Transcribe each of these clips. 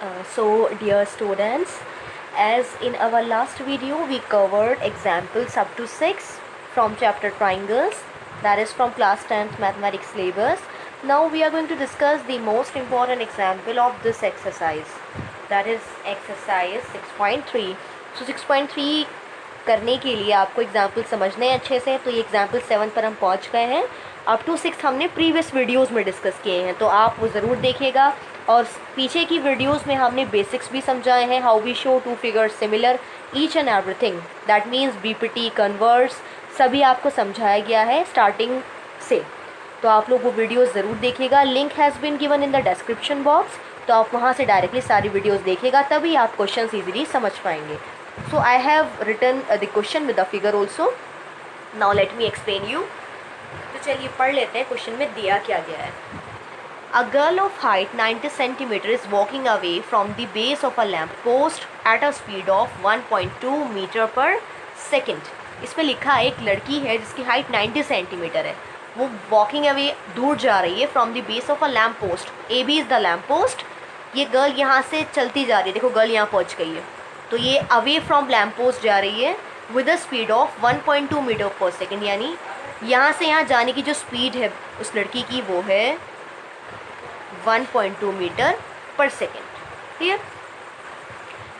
So dear students, as in our last video we covered examples up to 6 from chapter triangles, that is from class 10th mathematics syllabus. Now we are going to discuss the most important example of this exercise, that is exercise 6.3. So 6.3 करने के लिए आपको example समझने हैं अच्छे से, तो ये एग्जाम्पल 7 पर हम पहुंच गए हैं। अप टू 6 हमने प्रीवियस वीडियोस में डिस्कस किए हैं, तो आप वो ज़रूर देखिएगा। और पीछे की वीडियोस में हमने बेसिक्स भी समझाए हैं, how we show two figure similar, each and everything, that means BPT, converse, सभी आपको समझाया गया है स्टार्टिंग से। तो आप लोग वो वीडियोस ज़रूर देखिएगा, link has been given in the description box, तो आप वहाँ से डायरेक्टली सारी वीडियोस देखिएगा, तभी आप क्वेश्चन ईजिली समझ पाएंगे। So I have written the question with the figure also, now let me explain you. तो चलिए पढ़ लेते हैं क्वेश्चन में दिया क्या गया है। A girl of height 90 cm is walking away from the base of a lamp post at a speed of 1.2 metre per second. इसमें लिखा है एक लड़की है जिसकी हाइट 90 सेंटीमीटर है, वो वॉकिंग अवे दूर जा रही है from the base of a lamp post. A B is the lamp post. ये गर्ल यहाँ से चलती जा रही है, देखो गर्ल यहाँ पहुँच गई है, तो ये अवे फ्रॉम लैम्प पोस्ट जा रही है with a speed of 1.2 metre per second, यानी यहाँ से यहाँ जाने की जो स्पीड है उस लड़की की वो है 1.2 metre per second. Clear?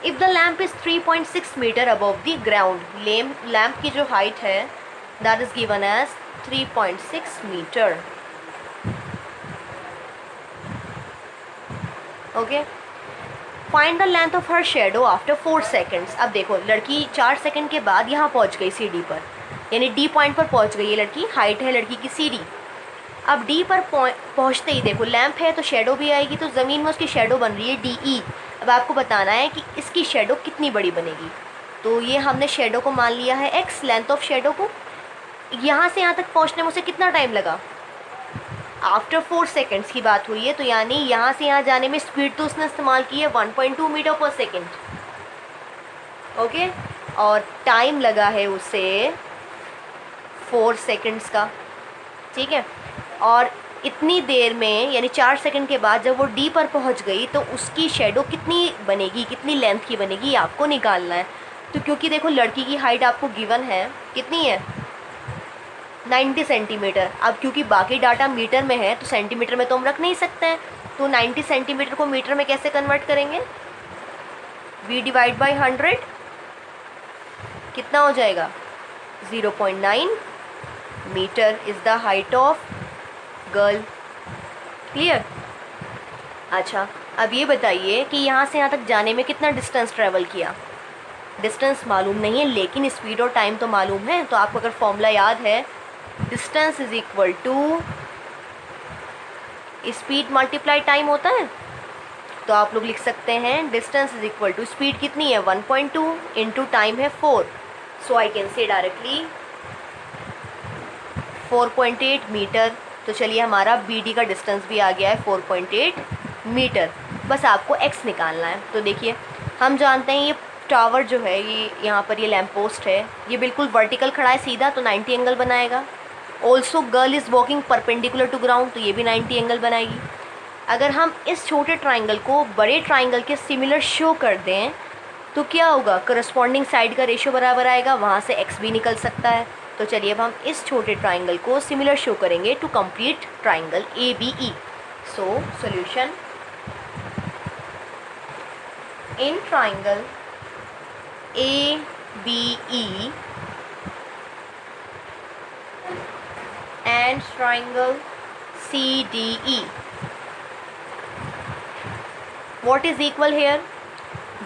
If the lamp is 3.6 metre above the ground, lamp की जो हाइट है that is given as 3.6 metre. Okay, find the length of her shadow after 4 seconds. अब देखो लड़की 4 सेकेंड के बाद यहाँ पहुँच गई सीढ़ी पर, यानी डी पॉइंट पर पहुँच गई है लड़की, हाइट है लड़की की सीढ़ी। अब डी पर पहुँचते ही देखो लैंप है तो शेडो भी आएगी, तो ज़मीन में उसकी शेडो बन रही है डी ई। अब आपको बताना है कि इसकी शेडो कितनी बड़ी बनेगी, तो ये हमने शेडो को मान लिया है एक्स, लेंथ ऑफ शेडो को। यहाँ से यहाँ तक पहुँचने में उसे कितना टाइम लगा, आफ्टर 4 सेकेंड्स की बात हुई है, तो यानी यहाँ से यहाँ जाने में स्पीड तो उसने इस्तेमाल की है 1.2 मीटर पर सेकेंड। ओके, और टाइम लगा है उसे 4 सेकेंड्स का, ठीक है। और इतनी देर में यानी 4 सेकंड के बाद जब वो डी पर पहुंच गई तो उसकी शेडो कितनी बनेगी, कितनी लेंथ की बनेगी, ये आपको निकालना है। तो क्योंकि देखो लड़की की हाइट आपको गिवन है, कितनी है 90 सेंटीमीटर। अब क्योंकि बाकी डाटा मीटर में है तो सेंटीमीटर में तो हम रख नहीं सकते हैं, तो 90 सेंटीमीटर को मीटर में कैसे कन्वर्ट करेंगे, v डिवाइड बाई 100, कितना हो जाएगा 0.9 metre is the height of girl. Clear? अच्छा, अब ये बताइए कि यहाँ से यहाँ तक जाने में कितना डिस्टेंस ट्रैवल किया। डिस्टेंस मालूम नहीं है लेकिन स्पीड और टाइम तो मालूम है, तो आपको अगर फॉर्मूला याद है, distance is equal to speed multiply time होता है, तो आप लोग लिख सकते हैं distance is equal to speed कितनी है 1.2 इंटू टाइम है 4, so I can say directly 4.8 metre. तो चलिए हमारा बी डी का डिस्टेंस भी आ गया है 4.8 मीटर। बस आपको एक्स निकालना है। तो देखिए हम जानते हैं ये टावर जो है, ये यहाँ पर ये लैम्प पोस्ट है, ये बिल्कुल वर्टिकल खड़ा है सीधा, तो 90 एंगल बनाएगा। Also girl is walking perpendicular to ground, तो ये भी 90 एंगल बनाएगी। अगर हम इस छोटे ट्राइंगल को बड़े ट्राइंगल के सिमिलर शो कर दें तो क्या होगा, करस्पॉन्डिंग साइड का रेशियो बराबर आएगा, वहाँ से एक्स भी निकल सकता है। तो चलिए अब हम इस छोटे ट्राइंगल को सिमिलर शो करेंगे to complete triangle A B E. So solution, in triangle A B E and triangle C D E, what is equal here,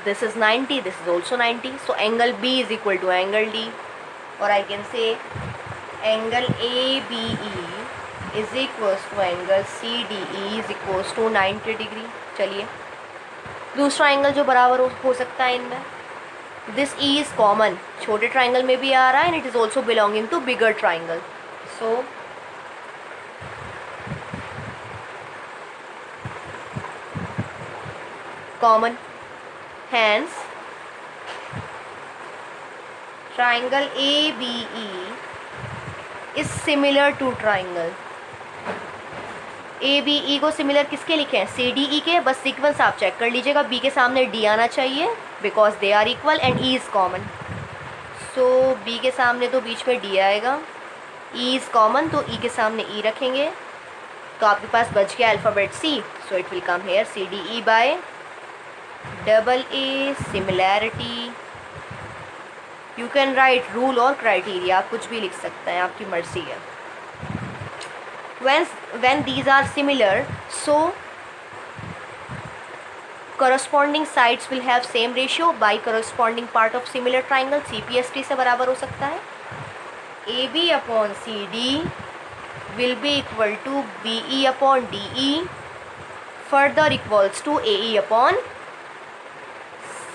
this is 90, this is also 90, so angle B is equal to angle D, or I can say angle ABE is equals to angle CDE is equals to 90 degree. चलिए दूसरा angle जो बराबर हो सकता है इनमें, this E is common, छोटे triangle में भी आ रहा है and it is also belonging to bigger triangle, so common, hence triangle ABE is similar to triangle A B E को सिमिलर किसके लिखे हैं, सी डी ई के। बस सीक्वेंस आप चेक कर लीजिएगा, बी के सामने डी आना चाहिए because they are equal and E is common. So B के सामने तो बीच में डी आएगा, ई इज़ कॉमन तो ई के सामने ई रखेंगे, तो आपके पास बच गया alphabet C. So it will come here C D E by double A similarity. You can write rule or criteria, आप कुछ भी लिख सकते हैं, आपकी मर्जी है। when these are similar, so corresponding sides will have same ratio by corresponding part of similar triangle। CPST से बराबर हो सकता है, AB upon CD will be equal to BE upon DE further equals to AE upon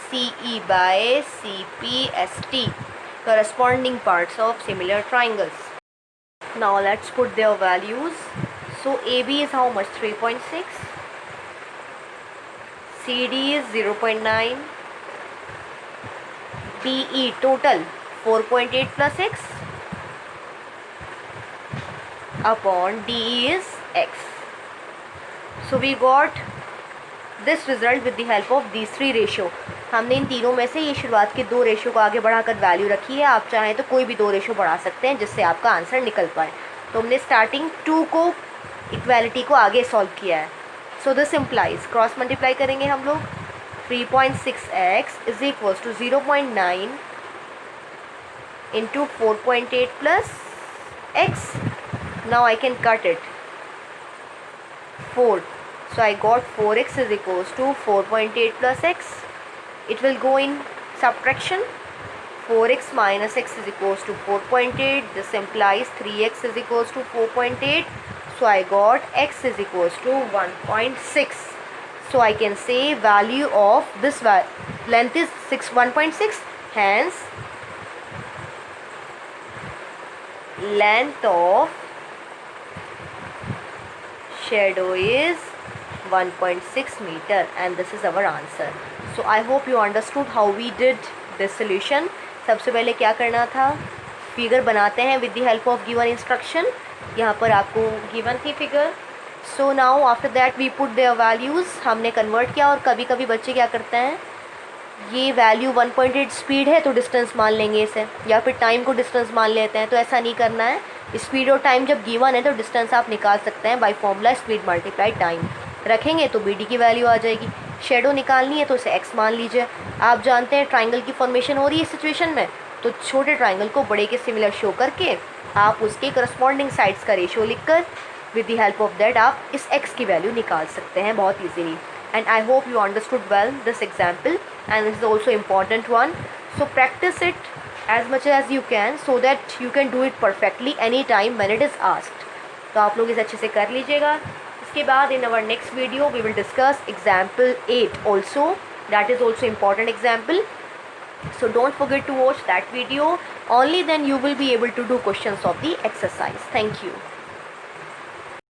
CE by CPST, corresponding parts of similar triangles. Now let's put their values. So AB is how much, 3.6, CD is 0.9, BE total 4.8 plus x upon DE is x. So we got this result with the help of these three ratio। हमने इन तीनों में से ये शुरुआत के दो ratio को आगे बढ़ाकर वैल्यू रखी है, आप चाहें तो कोई भी दो रेशियो बढ़ा सकते हैं जिससे आपका आंसर निकल पाए। तो हमने स्टार्टिंग 2 को इक्वालिटी को आगे सॉल्व किया है। So this implies cross multiply करेंगे हम लोग, 3.6x is equals to 0.9 into 4.8 plus x। Now I can cut it 4, so I got 4x is equals to 4.8 plus x। It will go in subtraction, 4x minus x is equals to 4.8, this implies 3x is equals to 4.8, so I got x is equals to 1.6। So I can say value of this length is 1.6, hence length of shadow is 1.6 meter and this is our answer। So I hope you understood how we did this solution। सबसे पहले क्या करना था, figure बनाते हैं with the help of given instruction। यहाँ पर आपको given थी figure. So now after that we put their values, हमने कन्वर्ट किया। और कभी कभी बच्चे क्या करते हैं, ये वैल्यू 1.8 स्पीड है तो डिस्टेंस मान लेंगे इसे, या फिर टाइम को डिस्टेंस मान लेते हैं। तो ऐसा नहीं करना है, स्पीड और टाइम जब गिवन है तो डिस्टेंस आप निकाल सकते हैं by formula speed multiply time. रखेंगे तो BD की वैल्यू आ जाएगी। शेडो निकालनी है तो इसे x मान लीजिए। आप जानते हैं ट्राइंगल की फॉर्मेशन हो रही है इस सिचुएशन में, तो छोटे ट्राइंगल को बड़े के सिमिलर शो करके आप उसके करस्पॉन्डिंग साइड्स का रेशियो लिखकर with the help of that आप इस x की वैल्यू निकाल सकते हैं बहुत easily. And I hope you understood well this example, and this is also important one, so practice it as much as you can so that you can do it perfectly anytime when it is asked। तो आप लोग इसे अच्छे से कर लीजिएगा। इसके बाद in our next video we will discuss example 8 also, that is also important example, so don't forget to watch that video, only then you will be able to do questions of the exercise। Thank you।